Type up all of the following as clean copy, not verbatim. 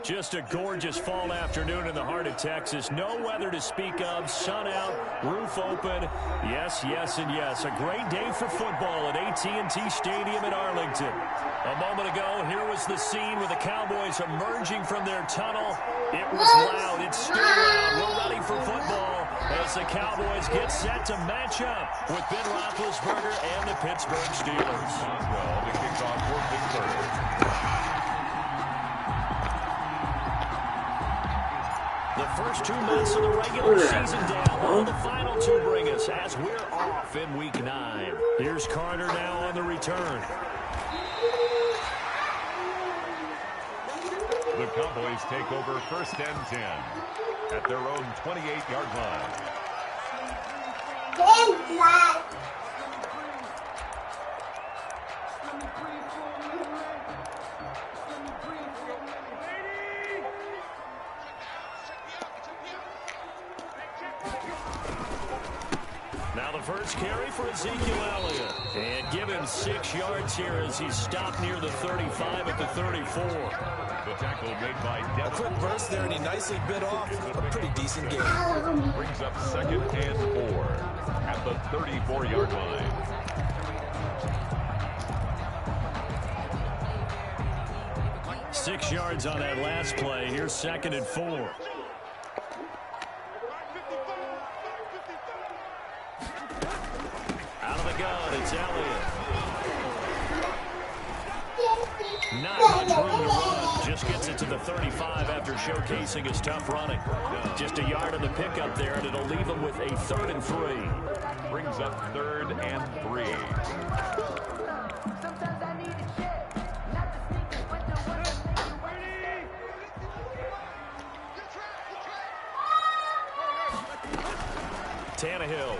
Just a gorgeous fall afternoon in the heart of Texas. No weather to speak of. Sun out, roof open. Yes, yes, and yes. A great day for football at AT&T Stadium in Arlington. A moment ago, here was the scene with the Cowboys emerging from their tunnel. It was loud. It's still loud. We're ready for football as the Cowboys get set to match up with Ben Roethlisberger and the Pittsburgh Steelers. Well, to kick off for Pittsburgh. The first 2 months of the regular season down. What will the final 2 bring us as we're off in Week 9? Here's Carter now on the return. The Cowboys take over 1st and 10 at their own 28-yard line. Now the first carry for Ezekiel Elliott. And give him 6 yards here as he's stopped near the 35 at the 34. The tackle made by Devin. A quick burst there, and he nicely bit off a pretty decent game. Brings up 2nd and 4 at the 34-yard line. Six yards on that last play. Here's 2nd and 4. Out of the gun, it's Elliott. Not much room to run. Just gets it to the 35 after showcasing his tough running. Just a yard on the pickup there, and it'll leave him with a 3rd and 3. Brings up 3rd and 3. Tannehill.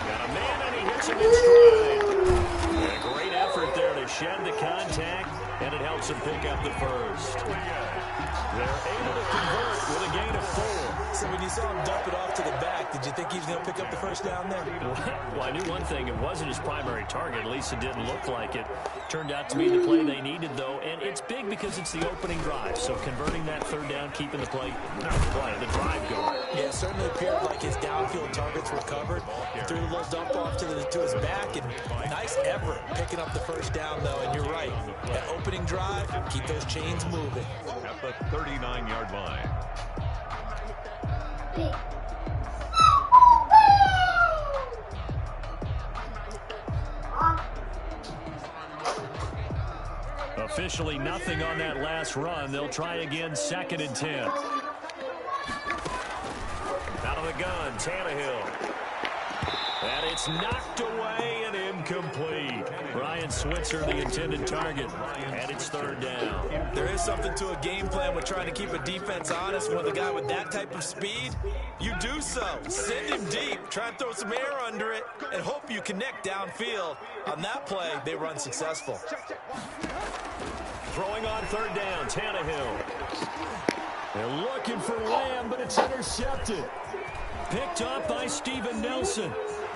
Got a man, and he hits him in stride. And a great effort there to shed the contact, and it helps him pick up the first. They're able to convert with a gain of 4. So when you saw him dump it off to the back, did you think he was going to pick up the first down there? Well, I knew one thing. It wasn't his primary target. At least it didn't look like it. Turned out to be the play they needed, though. And it's big because it's the opening drive. So converting that 3rd down, keeping the the drive going. Yeah, it certainly appeared like his downfield targets were covered. Threw a little dump off to his back, and nice effort picking up the first down, though. And you're right. That opening drive, keep those chains moving. At the 39-yard line. Officially nothing on that last run. They'll try again, 2nd and 10. Out of the gun, Tannehill. And it's knocked away and incomplete. Ryan Switzer, the intended target. And it's 3rd down. There is something to a game plan with trying to keep a defense honest with a guy with that type of speed. You do so. Send him deep. Try and throw some air under it and hope you connect downfield. On that play, they run successful. Throwing on 3rd down, Tannehill. They're looking for Lamb, but it's intercepted. Picked up by Steven Nelson.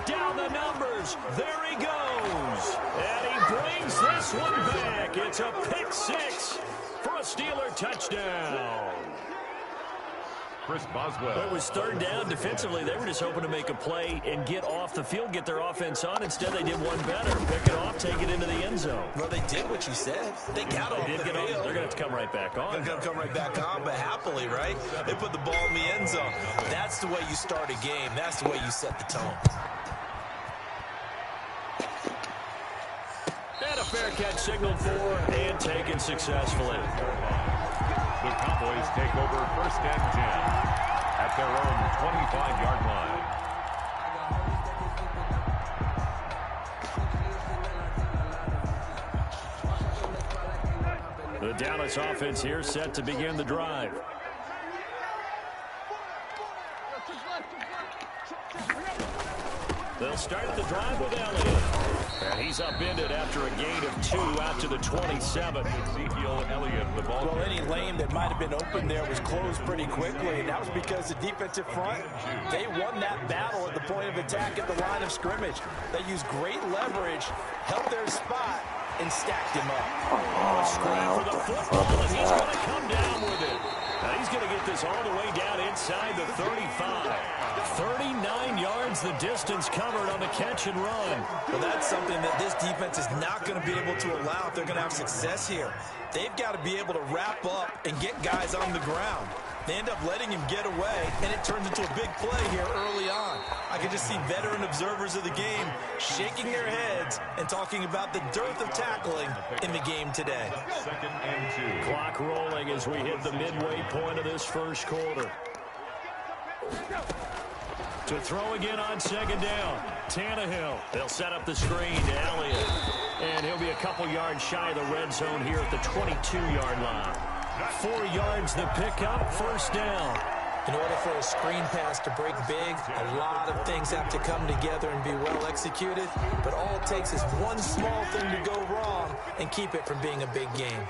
Down the numbers. There he goes. And he brings this one back. It's a pick 6 for a Steeler touchdown. Chris Boswell. It was 3rd down. Defensively, they were just hoping to make a play and get off the field, get their offense on. Instead, they did one better. Pick it off, take it into the end zone. Well, they did what you said. They got off the field. They're going to have to come right back on. They're going to come right back on, but happily, right? They put the ball in the end zone. That's the way you start a game. That's the way you set the tone. And a fair catch signaled for and taken successfully. The Cowboys take over 1st and 10 at their own 25-yard line. The Dallas offense here set to begin the drive. They'll start the drive with Elliott. And he's upended after a gain of 2 out to the 27. Ezekiel Elliott, the ball. Well, any lane that might have been open there was closed pretty quickly, and that was because the defensive front, they won that battle at the point of attack at the line of scrimmage. They used great leverage, held their spot, and stacked him up. A screen for the football, and he's going to come down with it. Now he's going to get this all the way down inside the 35. 39 yards the distance covered on the catch and run. Well, that's something that this defense is not going to be able to allow if they're going to have success here. They've got to be able to wrap up and get guys on the ground. They end up letting him get away, and it turns into a big play here early on. I can just see veteran observers of the game shaking their heads and talking about the dearth of tackling in the game today. 2nd and 2. Clock rolling as we hit the midway point of this first quarter. To throw again on 2nd down, Tannehill. They'll set up the screen to Elliott. And he'll be a couple yards shy of the red zone here at the 22-yard line. 4 yards the pickup, 1st down. In order for a screen pass to break big, a lot of things have to come together and be well executed. But all it takes is one small thing to go wrong and keep it from being a big game.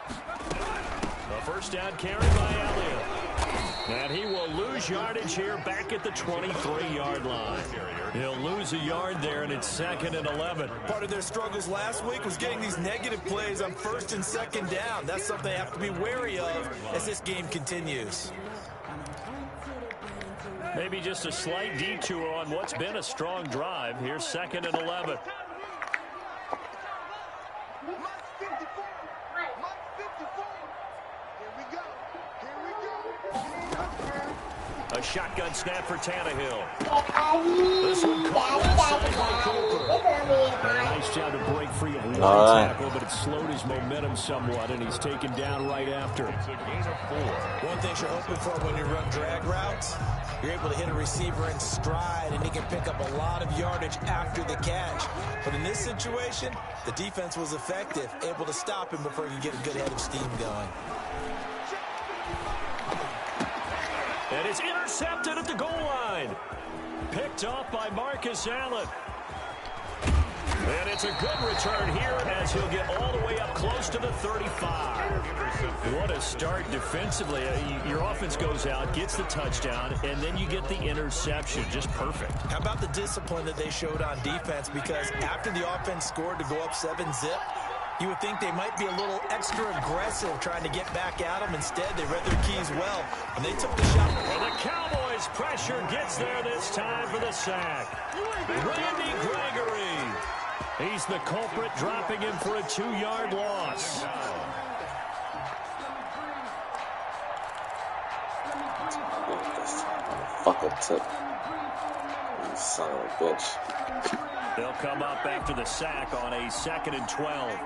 The 1st down carry by Elliott. And he will lose yardage here back at the 23-yard line. He'll lose a yard there, and it's 2nd and 11. Part of their struggles last week was getting these negative plays on 1st and 2nd down. That's something they have to be wary of as this game continues. Maybe just a slight detour on what's been a strong drive. Here's 2nd and 11. A shotgun snap for Tannehill. This one caught outside by Cooper. And a nice job to break free of one tackle, but it slowed his momentum somewhat, and he's taken down right after. It's a gain of 4. One thing you're hoping for when you run drag routes, you're able to hit a receiver in stride, and he can pick up a lot of yardage after the catch. But in this situation, the defense was effective, able to stop him before he could get a good head of steam going. And it's intercepted at the goal line. Picked off by Marcus Allen. And it's a good return here as he'll get all the way up close to the 35. What a start defensively. Your offense goes out, gets the touchdown, and then you get the interception. Just perfect. How about the discipline that they showed on defense? Because after the offense scored to go up 7-zip, you would think they might be a little extra aggressive trying to get back at them. Instead, they read their keys well, and they took the shot. Well, the Cowboys' pressure gets there this time for the sack. Randy Gregory. He's the culprit, dropping him for a 2-yard loss. Fuck a tip. You son of a bitch. They'll come up after the sack on a 2nd and 12.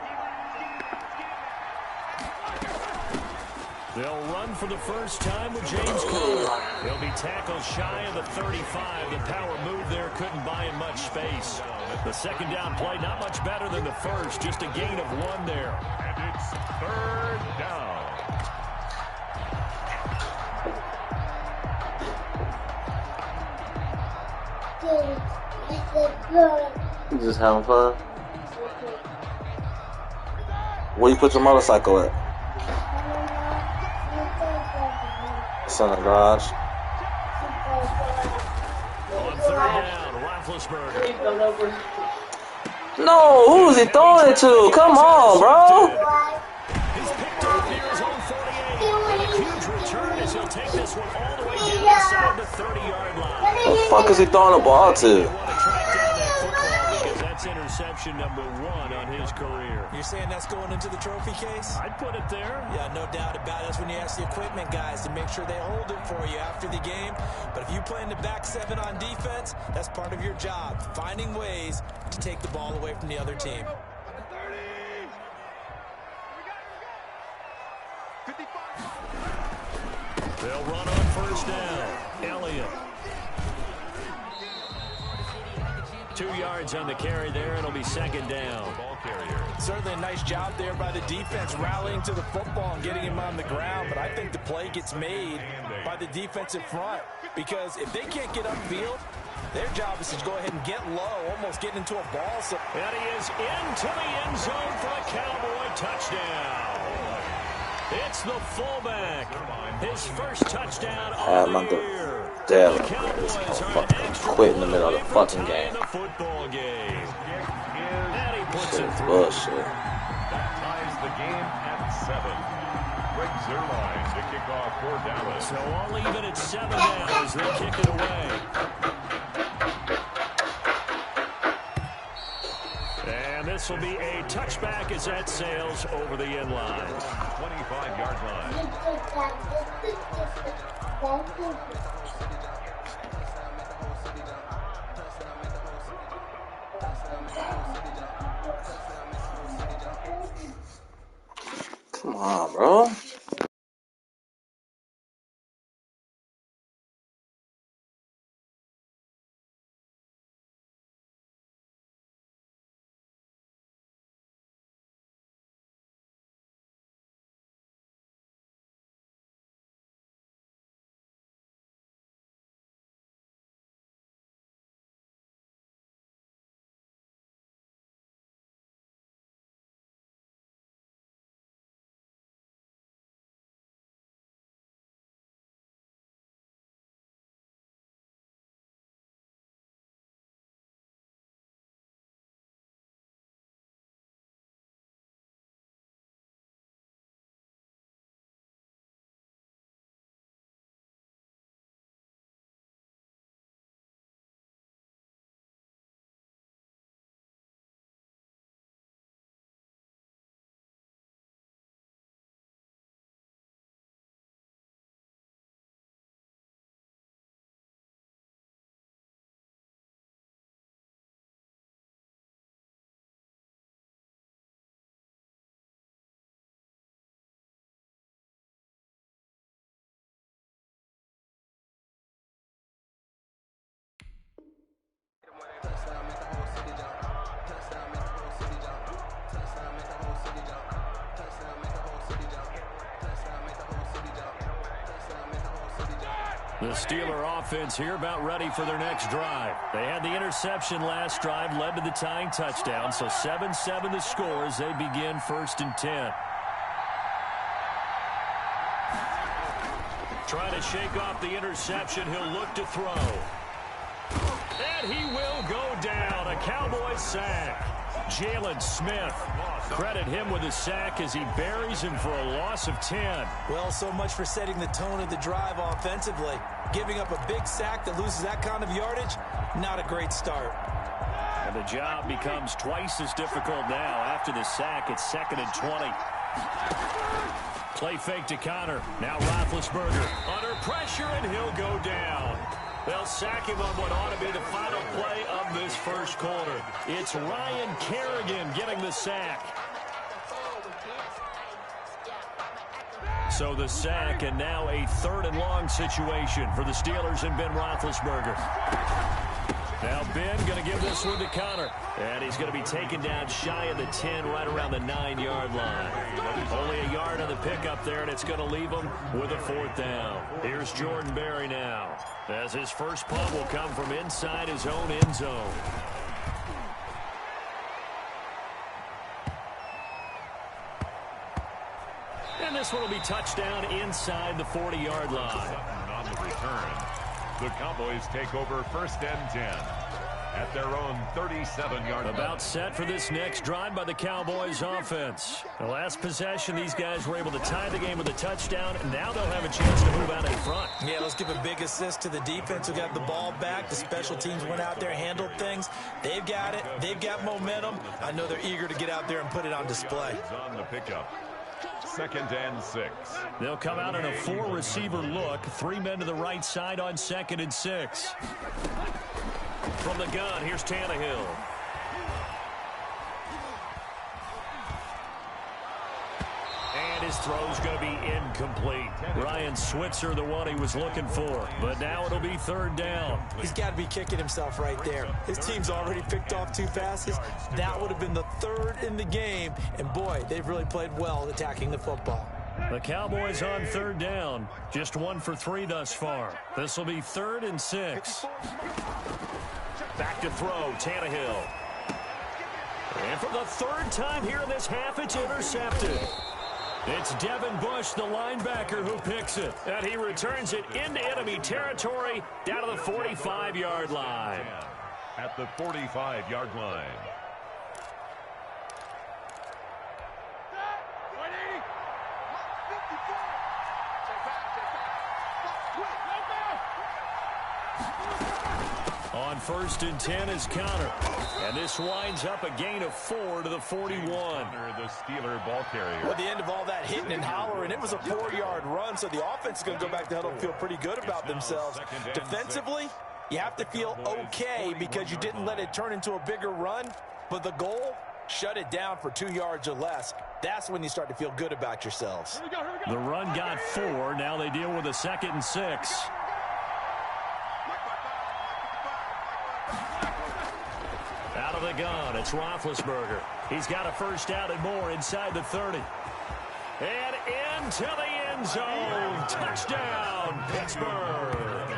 They'll run for the first time with James Conner. He'll be tackled shy of the 35. The power move there couldn't buy him much space. The 2nd down play not much better than the first. Just a gain of 1 there. And it's 3rd down. You just having fun? Where you put your motorcycle at? It's in the garage. On 3rd down, Roethlisberger. No, who is he throwing it to? Come on, bro. He's picked off near his own 48. And a huge return as he'll take this one all the way down inside the 30-yard line. The fuck is he throwing the ball to? Interception number 1 on his career. You're saying that's going into the trophy case? I'd put it there. Yeah, no doubt about it. That's when you ask the equipment guys to make sure they hold it for you after the game. But if you play in the back 7 on defense, that's part of your job, finding ways to take the ball away from the other team. They'll run on 1st down. Elliott. 2 yards on the carry there. It'll be 2nd down. Ball carrier. Certainly a nice job there by the defense, rallying to the football and getting him on the ground. But I think the play gets made by the defensive front, because if they can't get upfield, Their job is to go ahead and get low, almost get into a ball. So and he is into the end zone for a Cowboy touchdown. It's the fullback. His first touchdown of the year. Damn, The Cowboys are an extra quit in the middle of the fucking away game. in the football game. And he puts Shit it is through. bullshit. That ties the game at 7. Greg Zuerlein to kick off for Dallas. So all even at 7 now as they kick it away. And this will be a touchback as that sails over the end line. 25-yard line. Come on, bro. The Steeler offense here about ready for their next drive. They had the interception last drive, led to the tying touchdown. So 7-7 the score as they begin 1st and 10. Trying to shake off the interception. He'll look to throw. And he will go down. A Cowboy sack. Jalen Smith. Credit him with a sack as he buries him for a loss of 10. Well, so much for setting the tone of the drive offensively. Giving up a big sack that loses that kind of yardage, not a great start. And the job becomes twice as difficult now. After the sack, it's 2nd and 20. Play fake to Connor. Now Roethlisberger under pressure, and he'll go down. They'll sack him on what ought to be the final play of this first quarter. It's Ryan Kerrigan getting the sack. So the sack, and now a 3rd and long situation for the Steelers and Ben Roethlisberger. Now Ben going to give this one to Connor. And he's going to be taken down shy of the 10, right around the 9-yard line. Only a yard on the pickup there, and it's going to leave him with a 4th down. Here's Jordan Berry now, as his first punt will come from inside his own end zone. And this one will be touchdown inside the 40-yard line. On the return, the Cowboys take over 1st and 10 at their own 37-yard line. About set for this next drive by the Cowboys offense. The last possession, these guys were able to tie the game with a touchdown, and now they'll have a chance to move out in front. Yeah, let's give a big assist to the defense who got the ball back. The special teams went out there, handled things. They've got it. They've got momentum. I know they're eager to get out there and put it on display. On the pickup. 2nd and 6. They'll come out in a 4-receiver look. 3 men to the right side on 2nd and 6. From the gun, here's Tannehill. And his throw's going to be incomplete. Ryan Switzer, the one he was looking for. But now it'll be 3rd down. He's got to be kicking himself right there. His team's already picked off 2 passes. That would have been the 3rd in the game. And, boy, they've really played well attacking the football. The Cowboys on third down. Just 1 for 3 thus far. This will be 3rd and 6. Back to throw, Tannehill. And for the 3rd time here in this half, it's intercepted. It's Devin Bush, the linebacker, who picks it. And he returns it into enemy territory down to the 45-yard line. At the 45-yard line. On 1st and 10 is Connor. And this winds up a gain of 4 to the 41. The Steeler ball carrier. Well, at the end of all that hitting and hollering, it was a 4-yard run, so the offense is going to go back to the huddle and feel pretty good about themselves. Defensively, you have to feel okay because you didn't let it turn into a bigger run, but the goal, shut it down for 2 yards or less. That's when you start to feel good about yourselves. The run got 4. Now they deal with a 2nd and 6. Out of the gun, it's Roethlisberger. He's got a 1st down and more inside the 30. And into the end zone. Touchdown, Pittsburgh.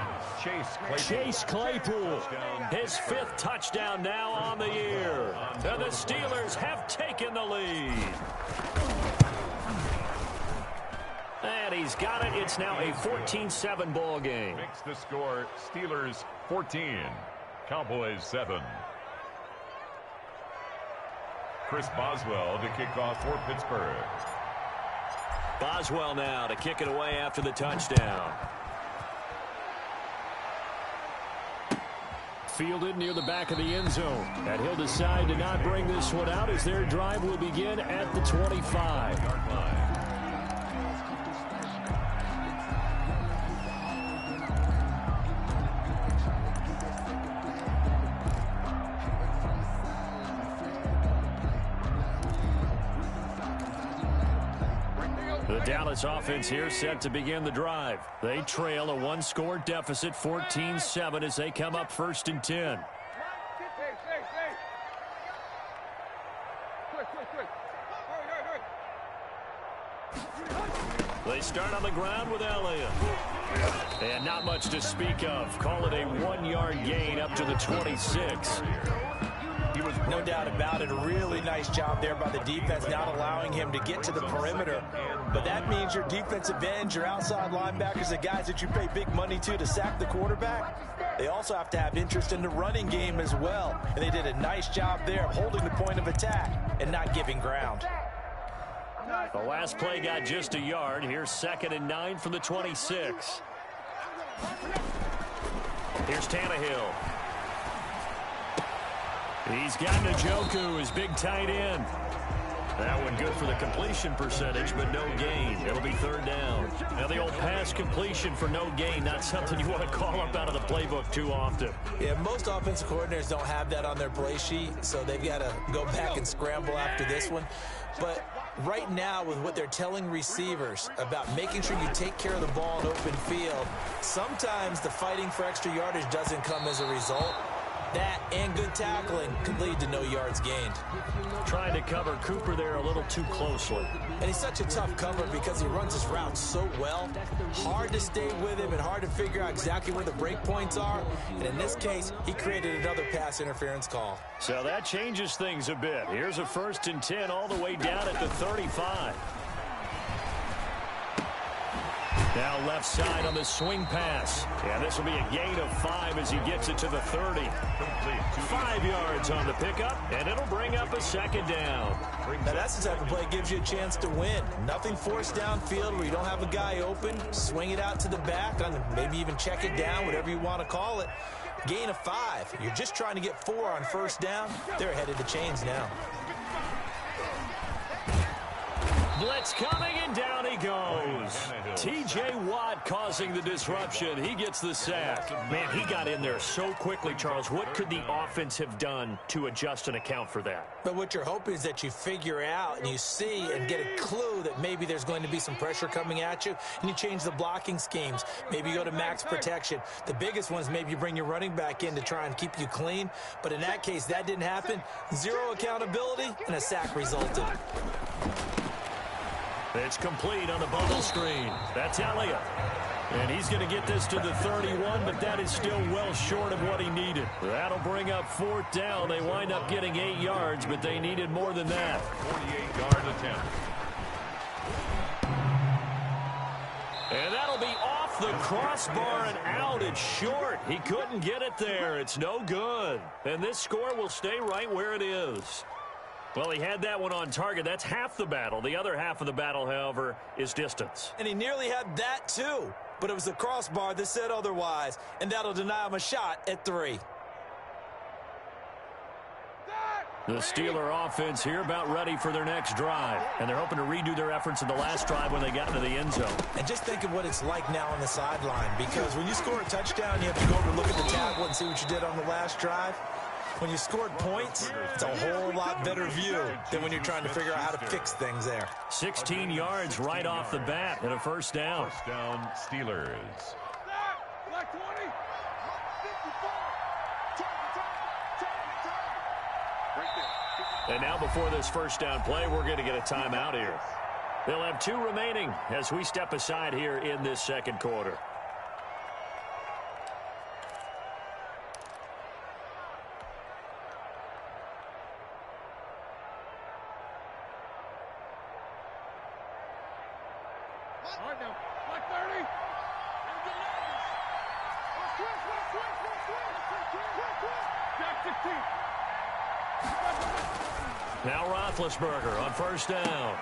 Chase Claypool, his 5th touchdown now on the year. And the Steelers have taken the lead. And he's got it. It's now a 14-7 ball game. Makes the score Steelers 14, Cowboys 7. Chris Boswell to kick off for Pittsburgh. Boswell now to kick it away after the touchdown. Fielded near the back of the end zone. And he'll decide to not bring this one out as their drive will begin at the 25-yard line. The Dallas offense here set to begin the drive. They trail a 1-score deficit, 14-7, as they come up 1st and 10. They start on the ground with Elliott. And not much to speak of. Call it a 1-yard gain up to the 26. No doubt about it. A really nice job there by the defense, not allowing him to get to the perimeter. But that means your defensive ends, your outside linebackers, the guys that you pay big money to sack the quarterback, they also have to have interest in the running game as well. And they did a nice job there of holding the point of attack and not giving ground. The last play got just a yard. Here's 2nd and 9 from the 26. Here's Tannehill. He's got Njoku, his big tight end. That one good for the completion percentage, but no gain. It'll be 3rd down. Now the old pass completion for no gain, not something you want to call up out of the playbook too often. Yeah, most offensive coordinators don't have that on their play sheet, so they've got to go back and scramble after this one. But right now, with what they're telling receivers about making sure you take care of the ball in open field, sometimes the fighting for extra yardage doesn't come as a result. That and good tackling can lead to no yards gained. Trying to cover Cooper there a little too closely. And he's such a tough cover because he runs his routes so well. Hard to stay with him and hard to figure out exactly where the break points are. And in this case, he created another pass interference call. So that changes things a bit. Here's a 1st and 10 all the way down at the 35. Now left side on the swing pass. And this will be a gain of 5 as he gets it to the 30. 5 yards on the pickup, and it'll bring up a 2nd down. Now that's the type of play that gives you a chance to win. Nothing forced downfield where you don't have a guy open. Swing it out to the back, maybe even check it down, whatever you want to call it. Gain of 5. You're just trying to get 4 on 1st down. They're ahead of the chains now. Blitz coming, and down he goes. T.J. Watt causing the disruption. He gets the sack. Man, he got in there so quickly, Charles. What could the offense have done to adjust and account for that? But what you're hoping is that you figure out and you see and get a clue that maybe there's going to be some pressure coming at you, and you change the blocking schemes. Maybe you go to max protection. The biggest one is maybe you bring your running back in to try and keep you clean. But in that case, that didn't happen. 0 accountability, and a sack resulted. It's complete on the bubble screen. That's Elliott. And he's going to get this to the 31, but that is still well short of what he needed. That'll bring up 4th down. They wind up getting 8 yards, but they needed more than that. 48-yard attempt. And that'll be off the crossbar and out. It's short. He couldn't get it there. It's no good. And this score will stay right where it is. Well, he had that one on target. That's half the battle. The other half of the battle, however, is distance. And he nearly had that, too. But it was the crossbar that said otherwise. And that'll deny him a shot at 3. The Steeler offense here about ready for their next drive. And they're hoping to redo their efforts in the last drive when they got into the end zone. And just think of what it's like now on the sideline. Because when you score a touchdown, you have to go over and look at the tablet and see what you did on the last drive. When you scored points, it's a whole lot better view than when you're trying to figure out how to fix things there. 16 yards right off the bat and a 1st down. 1st down, Steelers. And now before this 1st down play, we're going to get a timeout here. They'll have 2 remaining as we step aside here in this 2nd quarter. Now Roethlisberger on 1st down.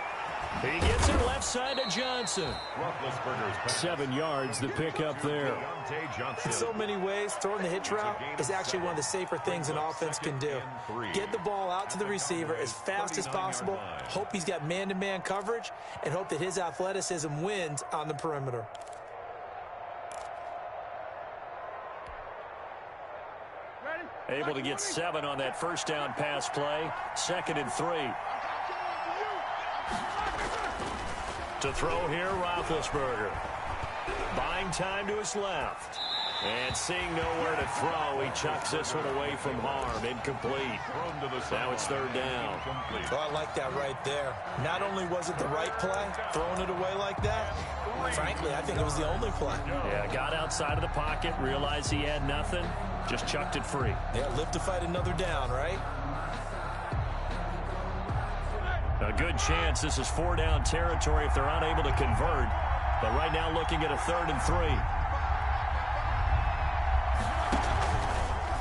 He gets it left side to Johnson. 7 yards the pick up there. In so many ways, throwing the hitch route is actually one of the safer things an offense can do. Get the ball out to the receiver as fast as possible, hope he's got man-to-man coverage, and hope that his athleticism wins on the perimeter. Able to get 7 on that 1st down pass play. 2nd and 3. To throw here, Roethlisberger. Buying time to his left. And seeing nowhere to throw, he chucks this one away from harm. Incomplete. Now it's 3rd down. Well, I like that right there. Not only was it the right play, throwing it away like that, frankly, I think it was the only play. Yeah, got outside of the pocket, realized he had nothing, just chucked it free. Yeah, live to fight another down, right? A good chance this is 4-down territory if they're unable to convert. But right now looking at a 3rd and 3.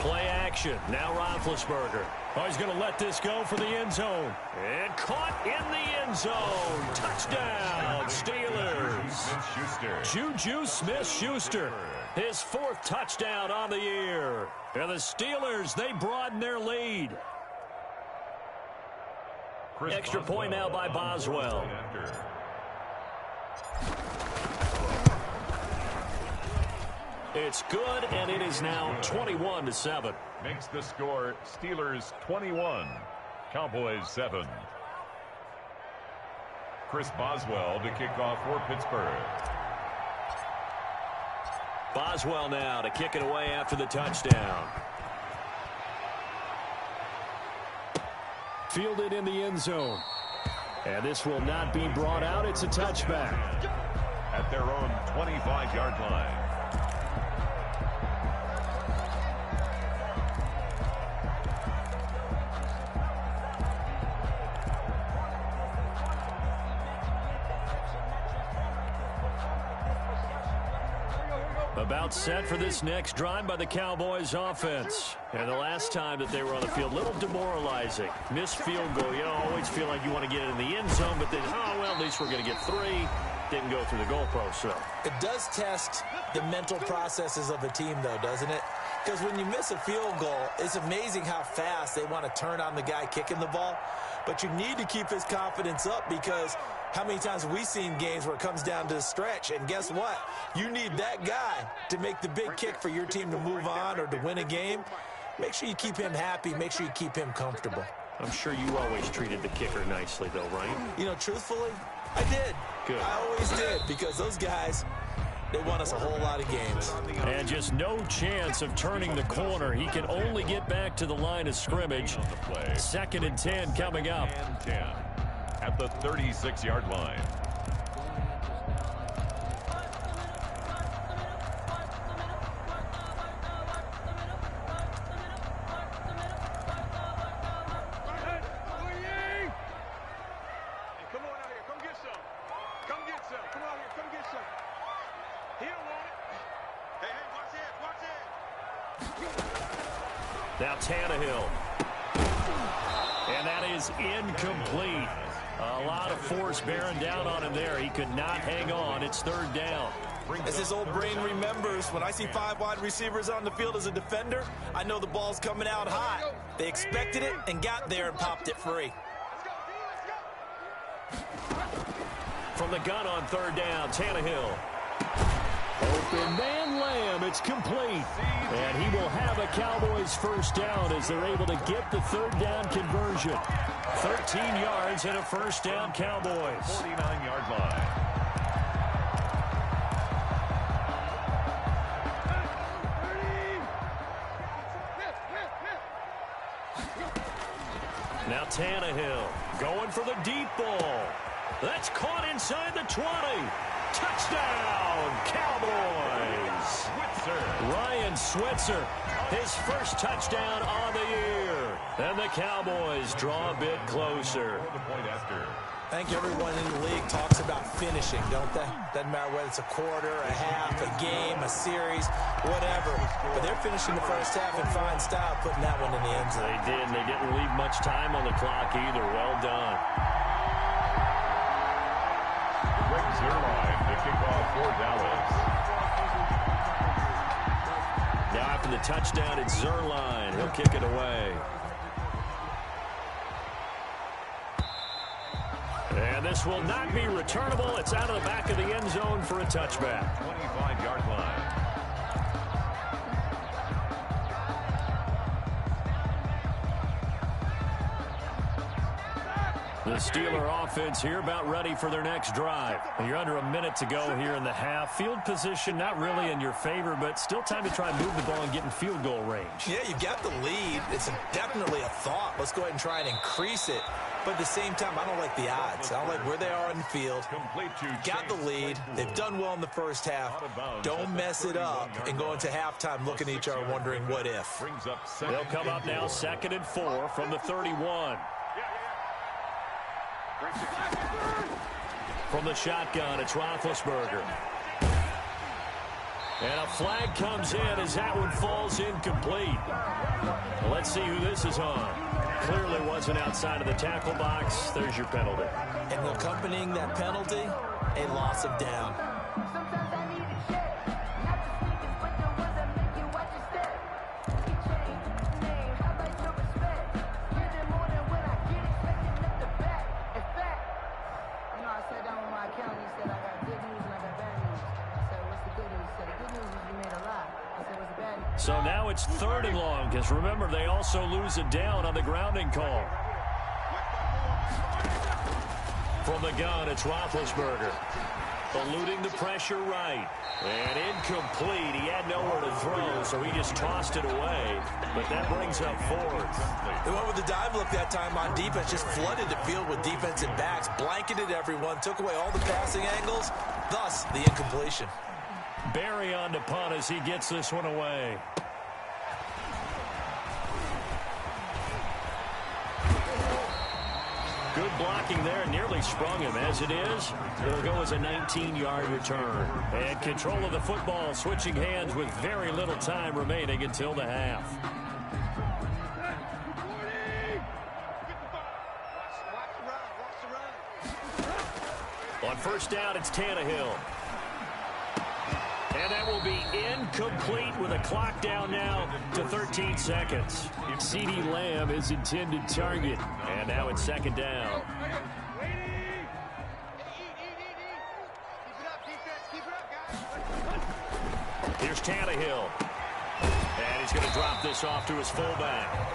Play action. Now Roethlisberger. Oh, he's going to let this go for the end zone. And caught in the end zone. Touchdown, Steelers. Juju Smith-Schuster. His 4th touchdown on the year. And the Steelers, they broaden their lead. Extra point now by Boswell. It's good, and it is now 21-7. Makes the score Steelers 21, Cowboys 7. Chris Boswell to kick off for Pittsburgh. Boswell now to kick it away after the touchdown. Fielded in the end zone. And this will not be brought out. It's a touchback. At their own 25-yard line. About set for this next drive by the Cowboys offense. And the last time that they were on the field, a little demoralizing. Missed field goal. You always feel like you want to get it in the end zone, but then, oh, well, at least we're going to get 3. Didn't go through the goalpost, so. It does test the mental processes of a team, though, doesn't it? Because when you miss a field goal, it's amazing how fast they want to turn on the guy kicking the ball. But you need to keep his confidence up, because how many times have we seen games where it comes down to the stretch, and guess what? You need that guy to make the big kick for your team to move on or to win a game. Make sure you keep him happy. Make sure you keep him comfortable. I'm sure you always treated the kicker nicely, though, right? You know, truthfully, I did. Good. I always did, because those guys, they won us a whole lot of games. And just no chance of turning the corner. He can only get back to the line of scrimmage. 2nd and 10 coming up. And 10 at the 36-yard line. Now Tannehill. And that is incomplete. A lot of force bearing down on him there. He could not hang on. It's third down. As his old brain remembers, when I see 5 wide receivers on the field as a defender, I know the ball's coming out hot. They expected it and got there and popped it free. From the gun on third down, Tannehill. Open man Lamb, it's complete. And he will have a Cowboys first down as they're able to get the third down conversion. 13 yards and a first down, Cowboys. 49-yard line. Now Tannehill going for the deep ball. That's caught inside the 20. Touchdown, Cowboys. Ryan Switzer, his first touchdown on the year. And the Cowboys draw a bit closer. I think everyone in the league talks about finishing, don't they? Doesn't matter whether it's a quarter, a half, a game, a series, whatever. But they're finishing the first half in fine style, putting that one in the end zone. They did, and they didn't leave much time on the clock either. Well done. The kickoff for Dallas. Now after the touchdown, it's Zerline. He'll kick it away. And this will not be returnable. It's out of the back of the end zone for a touchback. 25-yard line. The Steeler offense here about ready for their next drive. You're under a minute to go here in the half. Field position not really in your favor, but still time to try and move the ball and get in field goal range. Yeah, you got the lead. It's definitely a thought. Let's go ahead and try and increase it. But at the same time, I don't like the odds. I don't like where they are in the field. Got the lead. They've done well in the first half. Don't mess it up and go into halftime looking at each other wondering what if. They'll come up now 2nd and 4 from the 31. From the shotgun, it's Roethlisberger. And a flag comes in as that one falls incomplete. Well, let's see who this is on. Clearly wasn't outside of the tackle box. There's your penalty. And accompanying that penalty, a loss of down. So now it's 3rd and long, because remember, they also lose it down on the grounding call. From the gun, it's Roethlisberger. Eluding the pressure right. And incomplete. He had nowhere to throw, so he just tossed it away. But that brings up 4th. They went with the dive look that time on defense, just flooded the field with defensive backs, blanketed everyone, took away all the passing angles, thus the incompletion. Barry on the punt as he gets this one away. Good blocking there, nearly sprung him. As it is, it'll go as a 19-yard return. And control of the football, switching hands with very little time remaining until the half. On first down, it's Tannehill. And that will be incomplete with a clock down now to 13 seconds. CeeDee Lamb is intended target. And now it's 2nd down. Here's Tannehill. And he's going to drop this off to his fullback.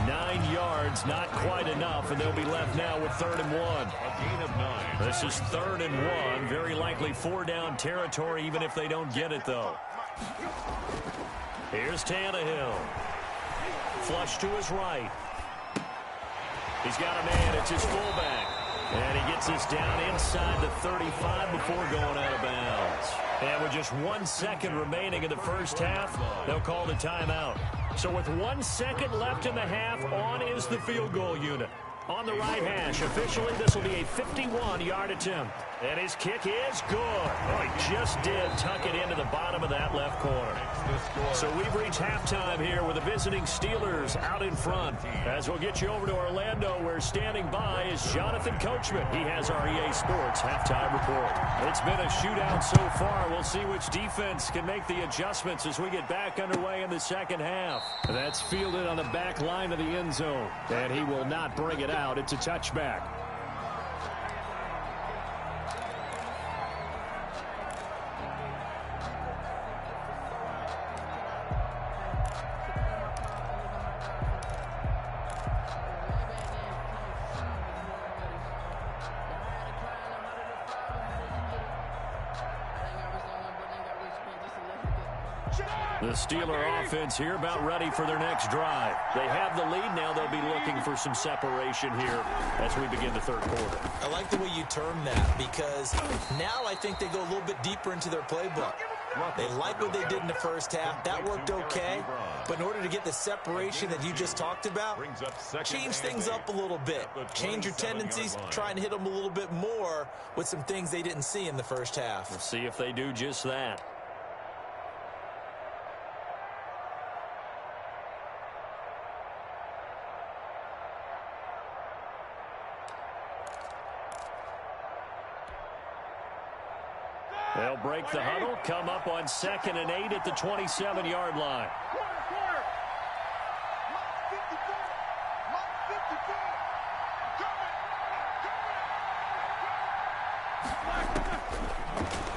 9 yards, not quite enough, and they'll be left now with 3rd and 1. A gain of 9. This is 3rd and 1. Very likely 4-down territory, even if they don't get it, though. Here's Tannehill. Flush to his right. He's got a man. It's his fullback. And he gets this down inside the 35 before going out of bounds. And with just 1 second remaining in the first half, they'll call the timeout. So with 1 second left in the half, on is the field goal unit. On the right hash, officially this will be a 51-yard attempt. And his kick is good. Oh, he just did tuck it into the bottom of that left corner. So we've reached halftime here with the visiting Steelers out in front. As we'll get you over to Orlando, where standing by is Jonathan Coachman. He has our EA Sports halftime report. It's been a shootout so far. We'll see which defense can make the adjustments as we get back underway in the second half. That's fielded on the back line of the end zone. And he will not bring it out. It's a touchback. The Steeler offense here about ready for their next drive. They have the lead. Now they'll be looking for some separation here as we begin the third quarter. I like the way you term that, because now I think they go a little bit deeper into their playbook. They like what they did in the first half. That worked okay. But in order to get the separation that you just talked about, change things up a little bit. Change your tendencies. Try and hit them a little bit more with some things they didn't see in the first half. We'll see if they do just that. They'll break the huddle, come up on 2nd and 8 at the 27-yard line.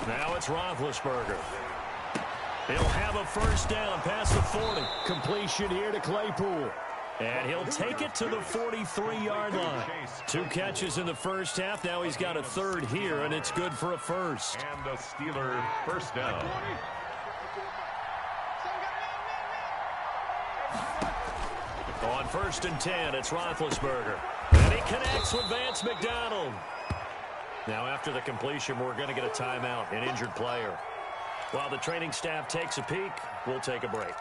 Now it's Roethlisberger. He'll have a first down past the 40. Completion here to Claypool. And he'll take it to the 43-yard line. 2 catches in the first half. Now he's got a third here, and it's good for a first. And the Steeler first down. On 1st and 10, it's Roethlisberger. And he connects with Vance McDonald. Now after the completion, we're going to get a timeout, an injured player. While the training staff takes a peek, we'll take a break.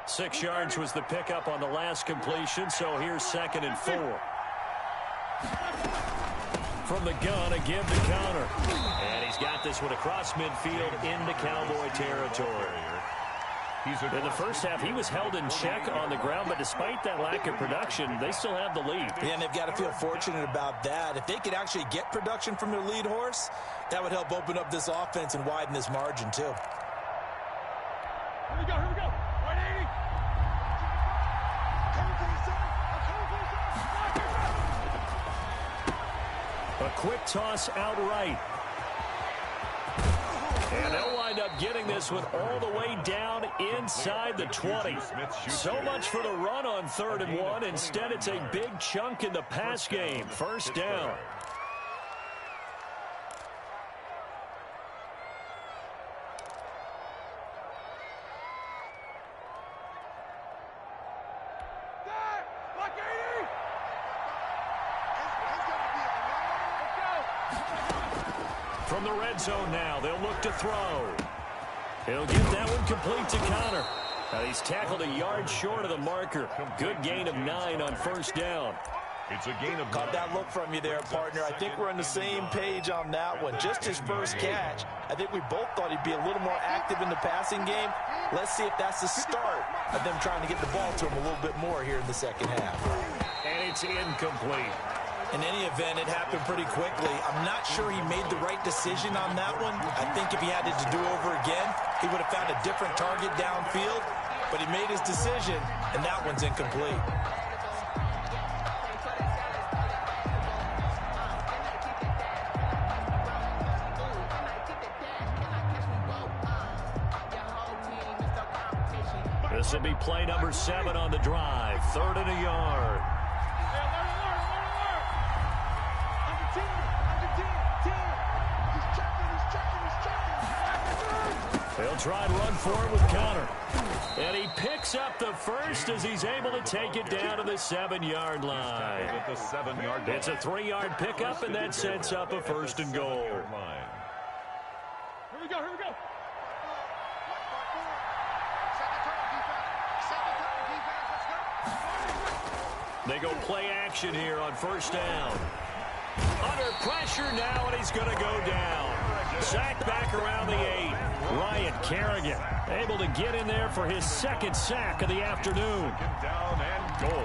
6 yards was the pickup on the last completion, so here's 2nd and 4. From the gun, a give to Connor. And he's got this one across midfield into Cowboy territory. In the first half, he was held in check on the ground, but despite that lack of production, they still have the lead. Yeah, and they've got to feel fortunate about that. If they could actually get production from their lead horse, that would help open up this offense and widen this margin, too. Here we go, here we go. A quick toss outright. And they'll wind up getting this one all the way down inside the 20. So much for the run on 3rd and 1. Instead, it's a big chunk in the pass game. First down. From the red zone now, they'll look to throw. He'll get that one complete to Connor. Now he's tackled a yard short of the marker. Good gain of 9 on 1st down. It's a gain of 9. Caught that look from you there, partner. I think we're on the same page on that one. Just his first catch. I think we both thought he'd be a little more active in the passing game. Let's see if that's the start of them trying to get the ball to him a little bit more here in the second half. And it's incomplete. In any event, it happened pretty quickly. I'm not sure he made the right decision on that one. I think if he had it to do over again, he would have found a different target downfield. But he made his decision, and that one's incomplete. This will be play number 7 on the drive. 3rd and a yard. They'll try to run for it with Connor. And he picks up the first as he's able to take it down to the 7-yard line. It's a 3-yard pickup, and that sets up a 1st and goal. Here we go, here we go. They go play action here on first down. Under pressure now, and he's going to go down. Sacked back around the 8. Ryan Kerrigan able to get in there for his second sack of the afternoon. Down and goal.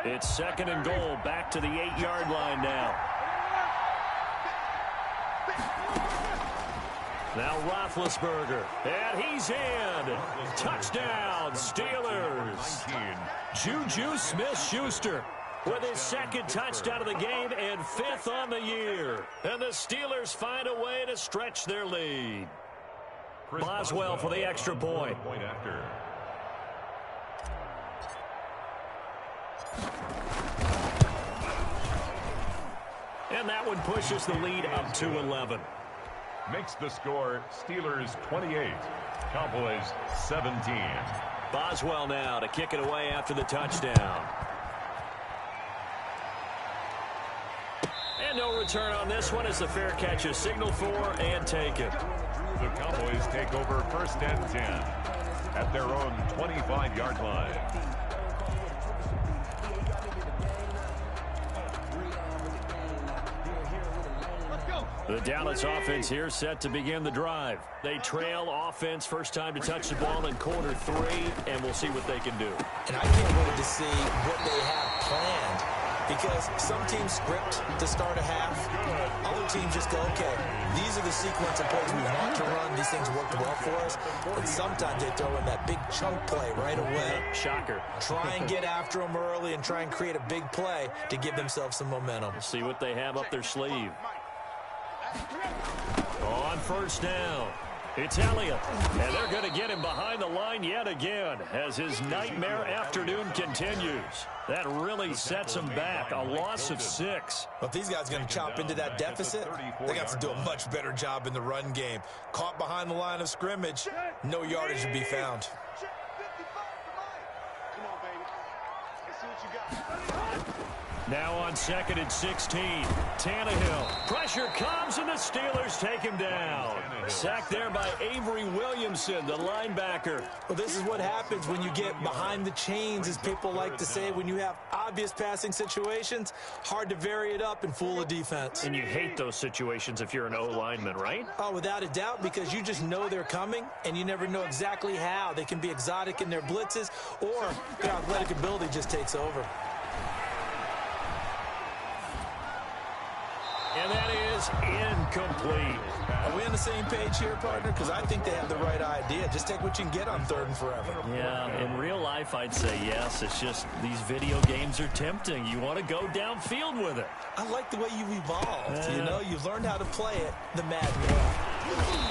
It's second and goal, back to the 8-yard line now. Now Roethlisberger, and he's in. Touchdown, Steelers. Juju Smith-Schuster with his second touchdown of the game and 5th on the year. And the Steelers find a way to stretch their lead. Boswell for the extra point. And that one pushes the lead up to 11. Makes the score Steelers 28, Cowboys 17. Boswell now to kick it away after the touchdown. And no return on this one as the fair catch is signaled for and taken. The Cowboys take over first and 10 at their own 25-yard line. The Dallas offense here set to begin the drive. They trail offense first time to touch the ball in quarter 3, and we'll see what they can do. And I can't wait to see what they have planned, because some teams script to start a half. Other teams just go, okay, these are the sequence of plays we want to run. These things worked well for us. And sometimes they throw in that big chunk play right away. Shocker. Try and get after them early and try and create a big play to give themselves some momentum. See what they have up their sleeve. On first down, it's Elliott, and they're going to get him behind the line yet again as his nightmare afternoon continues. That really sets him back, a loss of 6. But if these guys are going to chop into that deficit, they got to do a much better job in the run game. Caught behind the line of scrimmage, no yardage to be found. Now on second and 16, Tannehill. Pressure comes, and the Steelers take him down. Sacked there by Avery Williamson, the linebacker. Well, this is what happens when you get behind the chains, as people like to say. When you have obvious passing situations, hard to vary it up and fool the defense. And you hate those situations if you're an O-lineman, right? Oh, without a doubt, because you just know they're coming, and you never know exactly how. They can be exotic in their blitzes, or their athletic ability just takes over. And that is incomplete. Are we on the same page here, partner? Because I think they have the right idea. Just take what you can get on 3rd and forever. Yeah, in real life, I'd say yes. It's just these video games are tempting. You want to go downfield with it. I like the way you've evolved. You know, you've learned how to play it the Maddeennn way.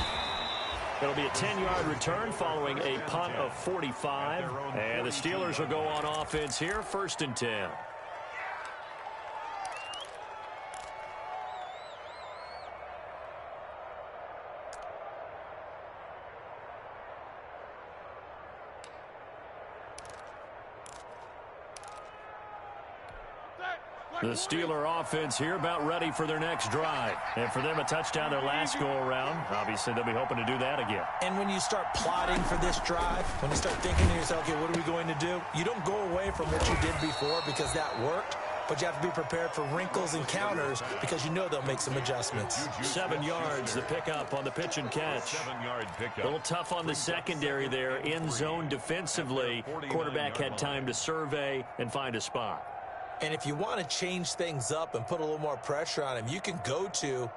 It'll be a 10-yard return following a punt of 45. And the Steelers will go on offense here, 1st and 10. The Steeler offense here about ready for their next drive. And for them, a touchdown their last go-around. Obviously, they'll be hoping to do that again. And when you start plotting for this drive, when you start thinking to yourself, okay, what are we going to do? You don't go away from what you did before because that worked. But you have to be prepared for wrinkles and counters because you know they'll make some adjustments. 7 yards, the pickup on the pitch and catch. 7-yard pickup. A little tough on the secondary there. In zone defensively. Quarterback had time to survey and find a spot. And if you want to change things up and put a little more pressure on him, you can go to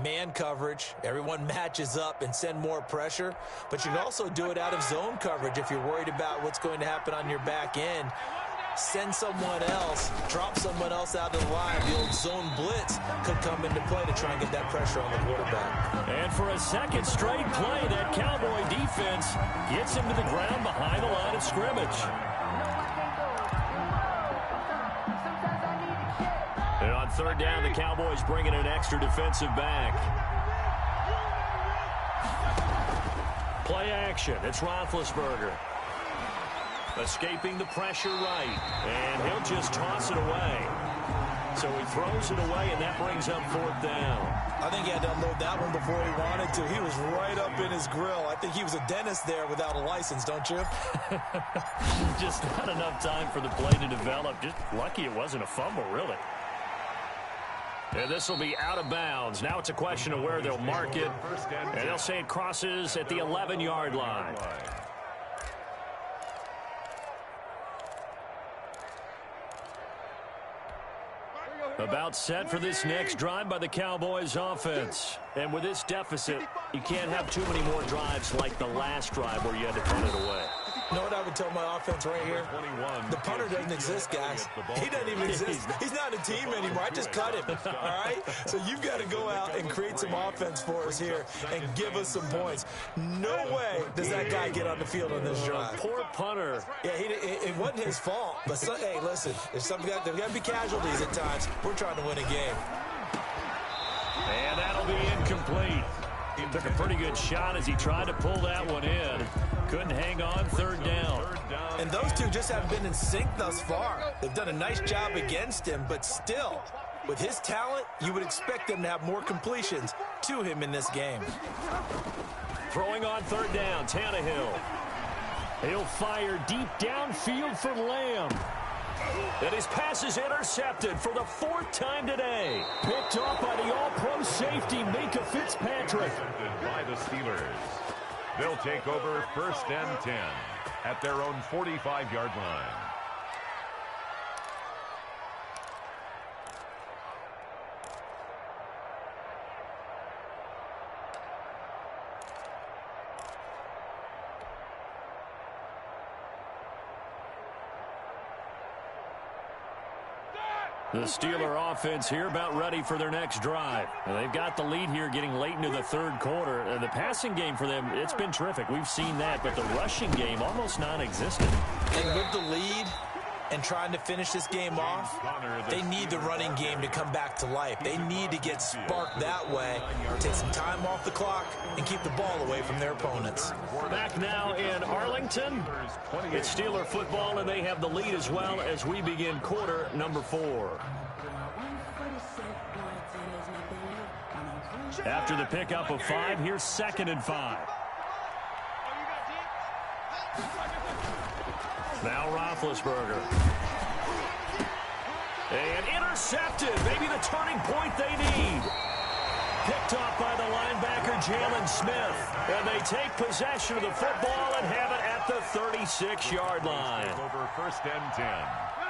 man coverage. Everyone matches up and send more pressure. But you can also do it out of zone coverage if you're worried about what's going to happen on your back end. Send someone else, drop someone else out of the line. The old zone blitz could come into play to try and get that pressure on the quarterback. And for a second straight play, that Cowboy defense gets him to the ground behind the line of scrimmage. And on 3rd down, the Cowboys bring in an extra defensive back. Play action. It's Roethlisberger. Escaping the pressure right. And he'll just toss it away. So he throws it away, and that brings up 4th down. I think he had to unload that one before he wanted to. He was right up in his grill. I think he was a dentist there without a license, don't you? Just not enough time for the play to develop. Just lucky it wasn't a fumble, really. And this will be out of bounds. Now it's a question of where they'll mark it. And they'll say it crosses at the 11-yard line. About set for this next drive by the Cowboys offense. And with this deficit, you can't have too many more drives like the last drive where you had to punt it away. You know what I would tell my offense right here? The punter doesn't exist, guys. He doesn't even exist. He's not a team anymore. I just cut him, all right? So you've got to go out and create some offense for us here and give us some points. No way does that guy get on the field on this drive. Poor punter. Yeah, it wasn't his fault. But, hey, listen, there's got to be casualties at times. We're trying to win a game. And that'll be incomplete. He took a pretty good shot as he tried to pull that one in. Couldn't hang on. 3rd down. And those two just haven't been in sync thus far. They've done a nice job against him, but still, with his talent, you would expect them to have more completions to him in this game. Throwing on 3rd down, Tannehill. He'll fire deep downfield for Lamb. And his pass is intercepted for the 4th time today. Picked off by the all-pro safety, Minkah Fitzpatrick. By the Steelers. They'll take over 1st and 10 at their own 45-yard line. The Steeler offense here about ready for their next drive. And they've got the lead here getting late into the 3rd quarter. The passing game for them, it's been terrific. We've seen that, but the rushing game almost non-existent. And with the lead and trying to finish this game off, they need the running game to come back to life. They need to get sparked that way, take some time off the clock, and keep the ball away from their opponents. Back now in Arlington. It's Steeler football, and they have the lead as well as we begin quarter number 4. After the pickup of 5, here's 2nd and 5. Now Roethlisberger. And intercepted. Maybe the turning point they need. Picked off by the linebacker, Jalen Smith. And they take possession of the football and have it at the 36-yard line. Over 1st and 10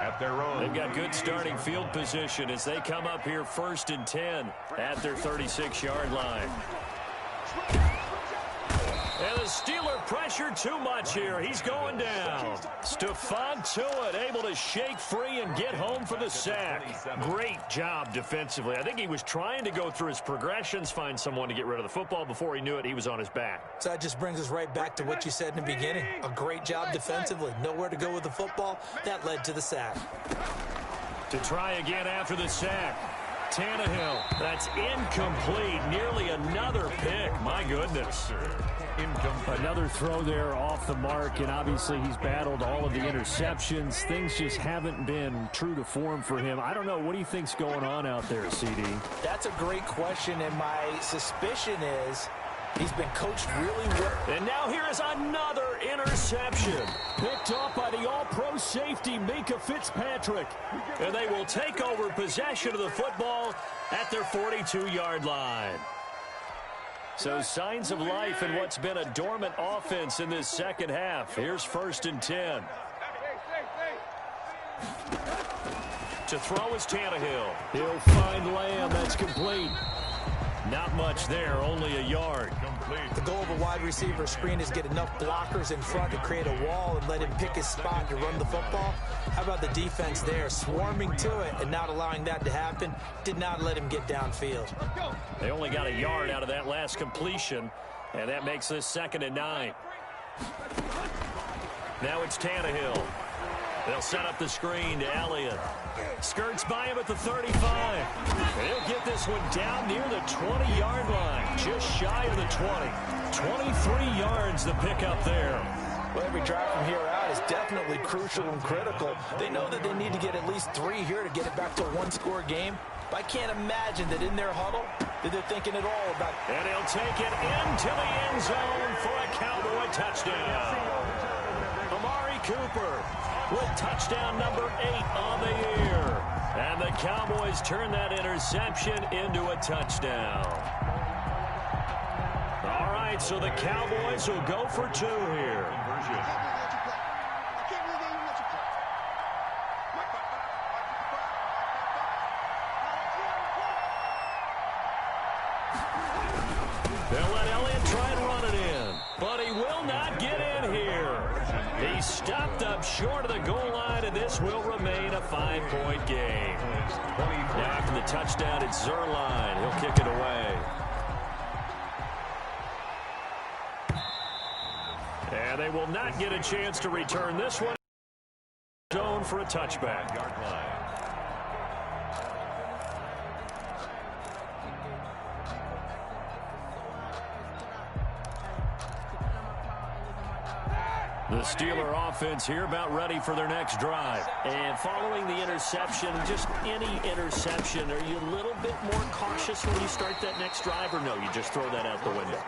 at their own. They've got good starting field position as they come up here 1st and 10 at their 36-yard line. And the Steeler pressure too much here. He's going down. Stephon Tuitt able to shake free and get home for the sack. Great job defensively. I think he was trying to go through his progressions, find someone to get rid of the football. Before he knew it, he was on his back. So that just brings us right back to what you said in the beginning. A great job defensively. Nowhere to go with the football. That led to the sack. To try again after the sack. Tannehill. That's incomplete. Nearly another pick. My goodness. Another throw there off the mark, and obviously he's battled all of the interceptions. Things just haven't been true to form for him. I don't know. What do you think's going on out there, CD? That's a great question, and my suspicion is he's been coached really well. And now here is another interception. Picked off by the all-pro safety, Minkah Fitzpatrick. And they will take over possession of the football at their 42-yard line. So signs of life in what's been a dormant offense in this second half. Here's 1st and 10. To throw is Tannehill. He'll find Lamb. That's complete. Not much there, only a yard. The goal of a wide receiver screen is get enough blockers in front to create a wall and let him pick his spot to run the football. How about the defense there, swarming to it and not allowing that to happen? Did not let him get downfield. They only got a yard out of that last completion, and that makes this 2nd and 9. Now it's Tannehill. They'll set up the screen to Elliott. Skirts by him at the 35. And he'll get this one down near the 20-yard line, just shy of the 20. 23 yards the pickup there. Well, every drive from here out is definitely crucial and critical. They know that they need to get at least 3 here to get it back to a one-score game. But I can't imagine that in their huddle that they're thinking at all about. And he'll take it into the end zone for a Cowboy touchdown. Amari Cooper with touchdown number 8 on the year. And the Cowboys turn that interception into a touchdown. All right, so the Cowboys will go for 2 here. They'll let Elliott try and run it in, but he will not get in here. He stopped up short of the goal line, and this will remain a 5-point game. Now after the touchdown, it's Zerline. He'll kick it away. And they will not get a chance to return this one. Zone for a touchback. Yard line. The Steeler offense here about ready for their next drive. And following the interception, just any interception, are you a little bit more cautious when you start that next drive, or no, you just throw that out the window?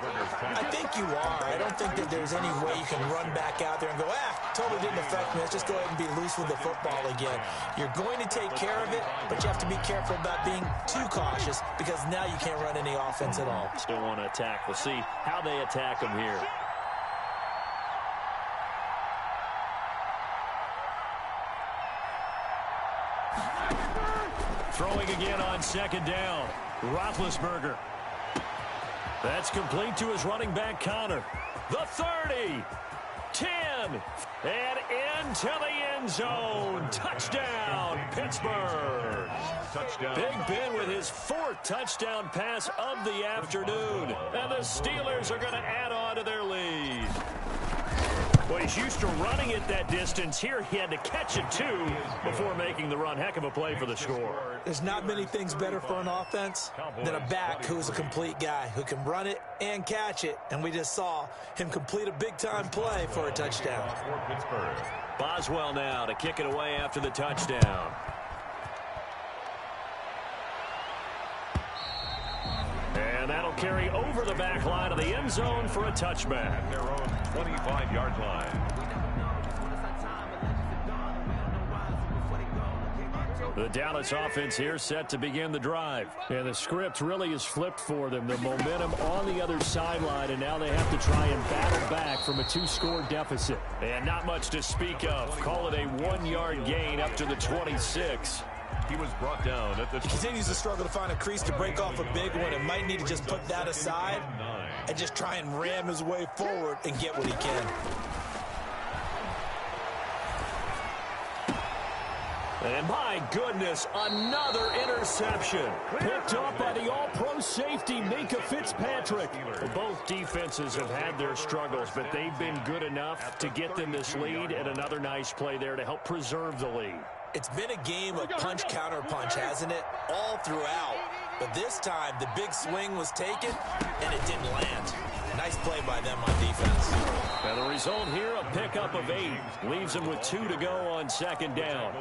I think you are. I don't think that there's any way you can run back out there and go, totally didn't affect me. Let's just go ahead and be loose with the football again. You're going to take care of it, but you have to be careful about being too cautious because now you can't run any offense at all. Still want to attack. We'll see how they attack them here. Throwing again on second down. Roethlisberger. That's complete to his running back, Connor. The 30. 10. And into the end zone. Touchdown, Pittsburgh. Touchdown. Big Ben with his 4th touchdown pass of the afternoon. And the Steelers are going to add on to their lead. Well, he's used to running it that distance. Here he had to catch it, too, before making the run. Heck of a play for the score. There's not many things better for an offense than a back who's a complete guy, who can run it and catch it. And we just saw him complete a big-time play for a touchdown. Boswell now to kick it away after the touchdown. And that'll carry over the back line of the end zone for a touchback. Their own 25-yard line. The Dallas offense here set to begin the drive. And the script really is flipped for them. The momentum on the other sideline, and now they have to try and battle back from a 2-score deficit. And not much to speak of. Call it a 1-yard gain up to the 26. He was brought down at the... He continues to struggle to find a crease to break off a big one and might need to just put that aside and just try and ram his way forward and get what he can. And my goodness, another interception. Picked up by the all-pro safety, Minka Fitzpatrick. Both defenses have had their struggles, but they've been good enough to get them this lead, and another nice play there to help preserve the lead. It's been a game of punch-counter-punch, hasn't it? All throughout. But this time, the big swing was taken, and it didn't land. Nice play by them on defense. And the result here, a pickup of 8. Leaves them with 2 to go on second down.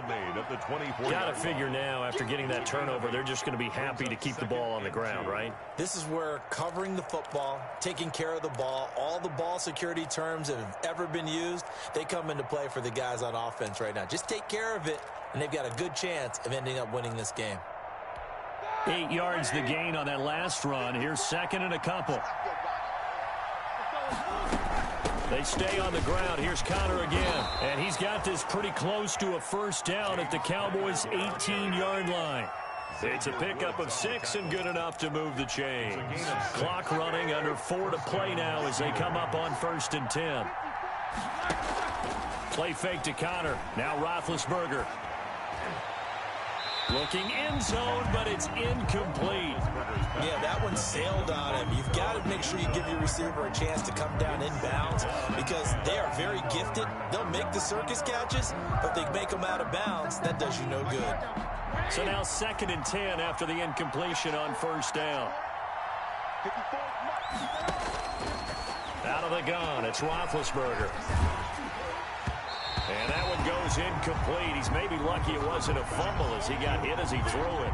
Got to figure now, after getting that turnover, they're just going to be happy to keep the ball on the ground, right? This is where covering the football, taking care of the ball, all the ball security terms that have ever been used, they come into play for the guys on offense right now. Just take care of it, and they've got a good chance of ending up winning this game. 8 yards the gain on that last run. Here's second and a couple. They stay on the ground. Here's Connor again. And he's got this pretty close to a first down at the Cowboys' 18-yard line. It's a pickup of 6 and good enough to move the chains. Clock running, under 4 to play now as they come up on 1st and 10. Play fake to Connor. Now Roethlisberger. Looking end zone, but it's incomplete. Yeah, that one sailed on him. You've got to make sure you give your receiver a chance to come down inbounds because they are very gifted. They'll make the circus catches, but they make them out of bounds. That does you no good. So now 2nd and 10 after the incompletion on first down. Out of the gun, it's Roethlisberger. And that one goes incomplete. He's maybe lucky it wasn't a fumble as he got hit as he threw it.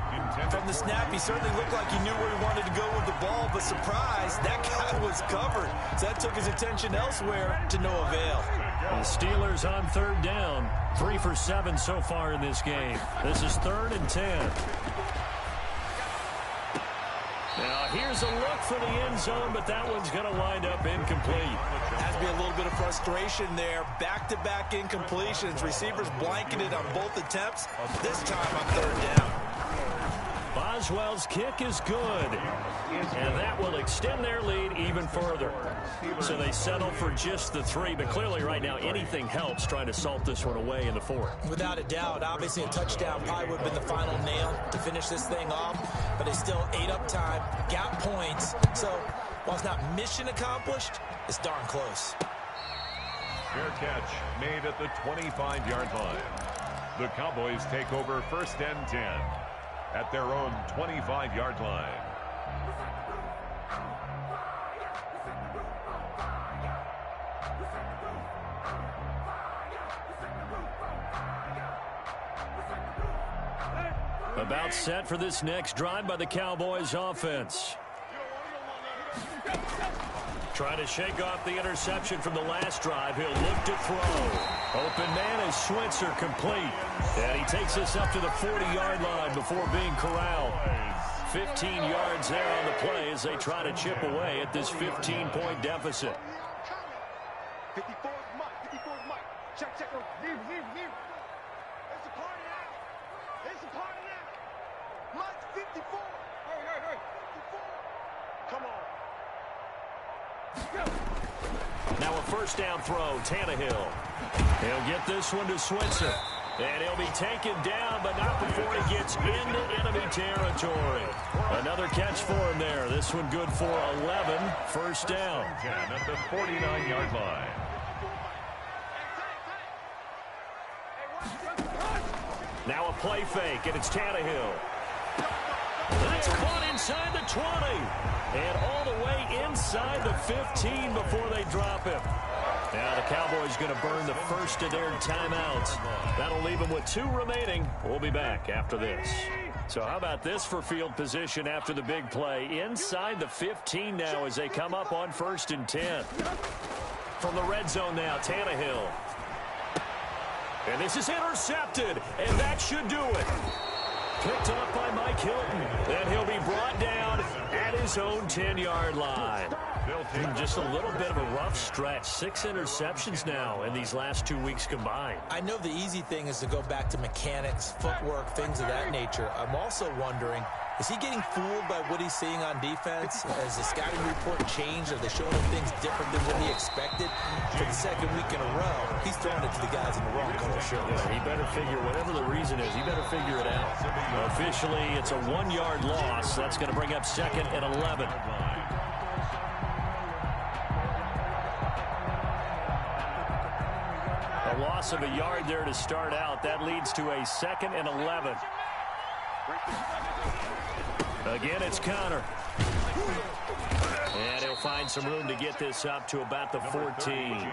From the snap, he certainly looked like he knew where he wanted to go with the ball, but surprise, that guy was covered. So that took his attention elsewhere to no avail. The Steelers on 3rd down. 3 for 7 so far in this game. This is 3rd and 10. Now, here's a look for the end zone, but that one's going to wind up incomplete. Has to be a little bit of frustration there. Back-to-back incompletions. Receivers blanketed on both attempts, this time on 3rd down. Boswell's kick is good, and that will extend their lead even further. So they settle for just the 3, but clearly right now anything helps trying to salt this one away in the 4th. Without a doubt, obviously a touchdown probably would have been the final nail to finish this thing off, but they still ate up time, got points. So while it's not mission accomplished, it's darn close. Fair catch made at the 25-yard line. The Cowboys take over 1st and 10 at their own 25-yard line. About set for this next drive by the Cowboys offense. Trying to shake off the interception from the last drive. He'll look to throw. Open man is Switzer, complete. And he takes us up to the 40-yard line before being corralled. 15 yards there on the play as they try to chip away at this 15-point deficit. 54 is Mike. 54 is Mike. Check, check. Leave. It's a party now. It's a party now. Mike's 54. Hurry. 54. Come on. Now a first down throw, Tannehill. He'll get this one to Switzer. And he'll be taken down, but not before he gets into enemy territory. Another catch for him there. This one good for 11. First down. 10 at the 49-yard line. Now a play fake, and it's Tannehill. That's caught inside the 20. And all the way inside the 15 before they drop him. Now the Cowboys going to burn the first of their timeouts. That'll leave them with 2 remaining. We'll be back after this. So how about this for field position after the big play? Inside the 15 now as they come up on 1st and 10. From the red zone now, Tannehill. And this is intercepted, and that should do it. Picked up by Mike Hilton. Then he'll be brought down at his own 10-yard line. Just a little bit of a rough stretch. 6 interceptions now in these last 2 weeks combined. I know the easy thing is to go back to mechanics, footwork, things of that nature. I'm also wondering, is he getting fooled by what he's seeing on defense? Has the scouting report changed? Are they showing him things different than what he expected? For the 2nd week in a row, he's throwing it to the guys in the wrong color shirts. Yeah, he better figure, whatever the reason is, he better figure it out. Officially, it's a 1-yard loss. That's going to bring up 2nd and 11. A loss of a yard there to start out. That leads to a 2nd and 11. Again, it's Connor. And he'll find some room to get this up to about the 14.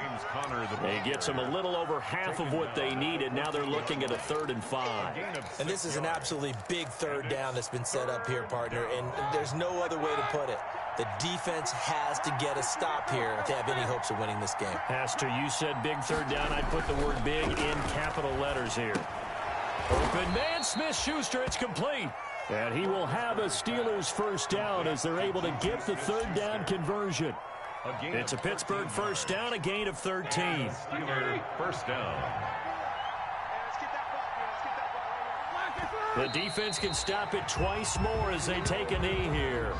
He gets them a little over half of what they needed. Now they're looking at a 3rd and 5. And this is an absolutely big 3rd down that's been set up here, partner. And there's no other way to put it. The defense has to get a stop here to have any hopes of winning this game. Has to. You said big 3rd down. I'd put the word big in capital letters here. Open man, Smith-Schuster. It's complete. And he will have a Steelers first down as they're able to get the 3rd down conversion. It's a Pittsburgh first down, a gain of 13. Steelers first down. The defense can stop it twice more as they take a knee here.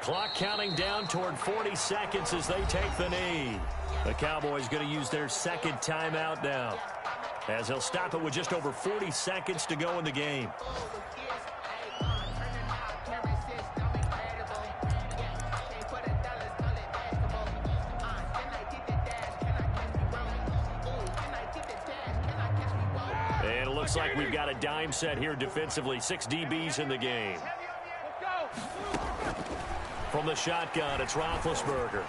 Clock counting down toward 40 seconds as they take the knee. The Cowboys going to use their second timeout now, as they'll stop it with just over 40 seconds to go in the game. And it looks like we've got a dime set here defensively. 6 DBs in the game. From the shotgun, it's Roethlisberger.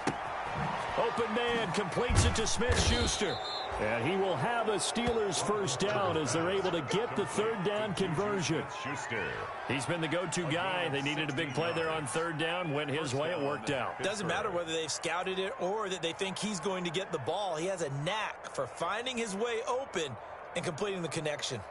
Open man, completes it to Smith-Schuster. And he will have a Steelers first down as they're able to get the third down conversion. Schuster. He's been the go-to guy. They needed a big play there on third down. Went his way. It worked out. Doesn't matter whether they've scouted it or that they think he's going to get the ball. He has a knack for finding his way open and completing the connection.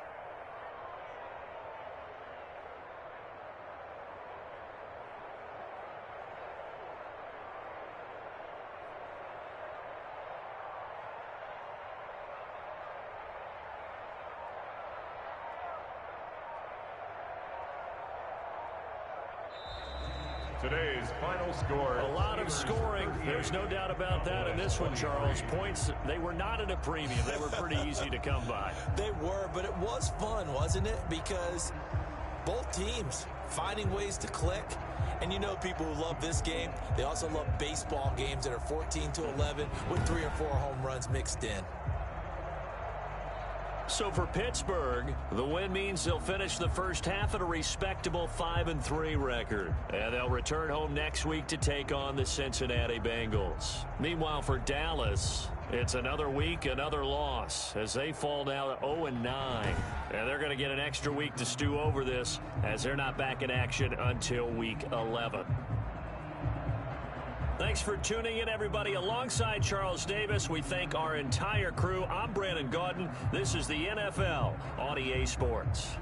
Today's final score. A lot of scoring. There's no doubt about that in this one, Charles. Points, they were not at a premium. They were pretty easy to come by. They were, but it was fun, wasn't it? Because both teams finding ways to click. And you know people who love this game, they also love baseball games that are 14-11 with 3 or 4 home runs mixed in. So for Pittsburgh, the win means they'll finish the first half at a respectable 5-3 record. And they'll return home next week to take on the Cincinnati Bengals. Meanwhile, for Dallas, it's another week, another loss, as they fall now to 0-9. And they're going to get an extra week to stew over this, as they're not back in action until week 11. Thanks for tuning in, everybody. Alongside Charles Davis, we thank our entire crew. I'm Brandon Gaudin. This is the NFL on EA Sports.